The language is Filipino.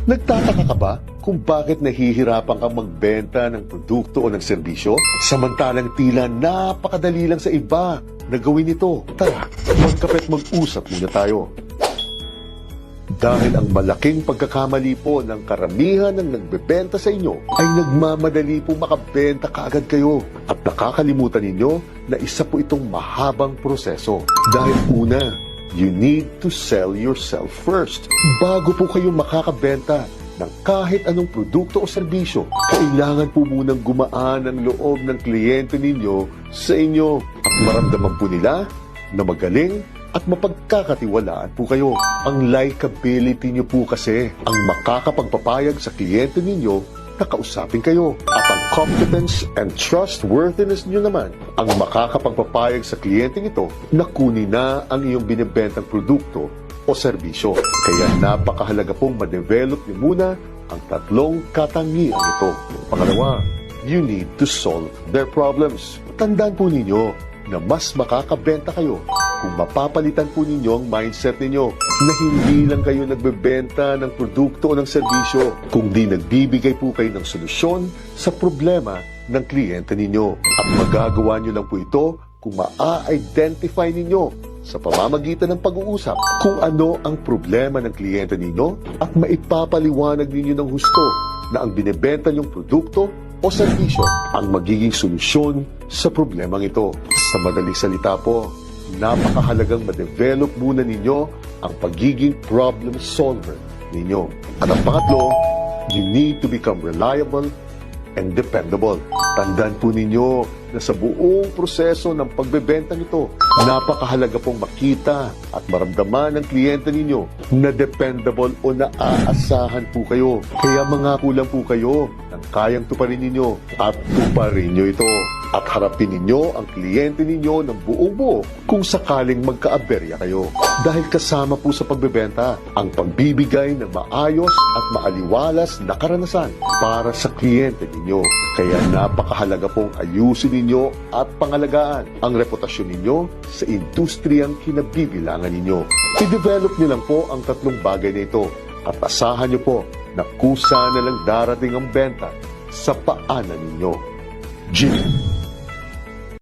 Nagtataka ka ba kung bakit nahihirapan kang magbenta ng produkto o ng serbisyo? Samantalang tila napakadali lang sa iba na gawin ito. Tara, magkape't mag-usap muna tayo. Dahil ang malaking pagkakamali po ng karamihan ng nagbebenta sa inyo ay nagmamadali po makabenta kaagad kayo at nakakalimutan ninyo na isa po itong mahabang proseso. Dahil una, you need to sell yourself first. Bago po kayo makakabenta ng kahit anong produkto o serbisyo, kailangan po munang gumaan ang loob ng kliyente ninyo sa inyo at maramdaman po nila na magaling at mapagkakatiwalaan po kayo. Ang likability niyo po kasi ang makakapagpapayag sa kliyente ninyo na kausapin kayo. At ang competence and trustworthiness niyo naman ang makakapagpapayag sa kliyente nito na kunin na ang iyong binibentang produkto o serbisyo. Kaya napakahalaga pong ma-develop niyo muna ang tatlong katangian ito. Pangalawa, you need to solve their problems. Tandaan po ninyo na mas makakabenta kayo kung mapapalitan po ninyo ang mindset ninyo na hindi lang kayo nagbebenta ng produkto o ng serbisyo, kundi nagbibigay po kayo ng solusyon sa problema ng kliyente ninyo. At magagawa nyo lang po ito kung ma-identify ninyo sa pamamagitan ng pag-uusap kung ano ang problema ng kliyente ninyo at maipapaliwanag ninyo ng husto na ang binibenta nyong produkto o serbisyo ang magiging solusyon sa problemang ito. Sa madaling salita po, napakahalagang ma-develop muna ninyo ang pagiging problem solver ninyo. At ang pangatlo, you need to become reliable and dependable. Tandaan po ninyo na sa buong proseso ng pagbebenta nito, napakahalaga pong makita at maramdaman ng kliyente ninyo na dependable o naaasahan po kayo. Kaya mangako lang po kayo ng kayang tuparin ninyo at tuparin nyo ito. At harapin ninyo ang kliyente ninyo ng buong buo kung sakaling magkaaberya kayo. Dahil kasama po sa pagbebenta ang pagbibigay ng maayos at maaliwalas na karanasan para sa kliyente ninyo. Kaya napakahalaga pong ayusin ninyo at pangalagaan ang reputasyon ninyo sa industriyang kinabibilangan ninyo. I-develop nyo lang po ang tatlong bagay na ito at asahan nyo po na kusa na lang darating ang benta sa paanan ninyo. Jimmy.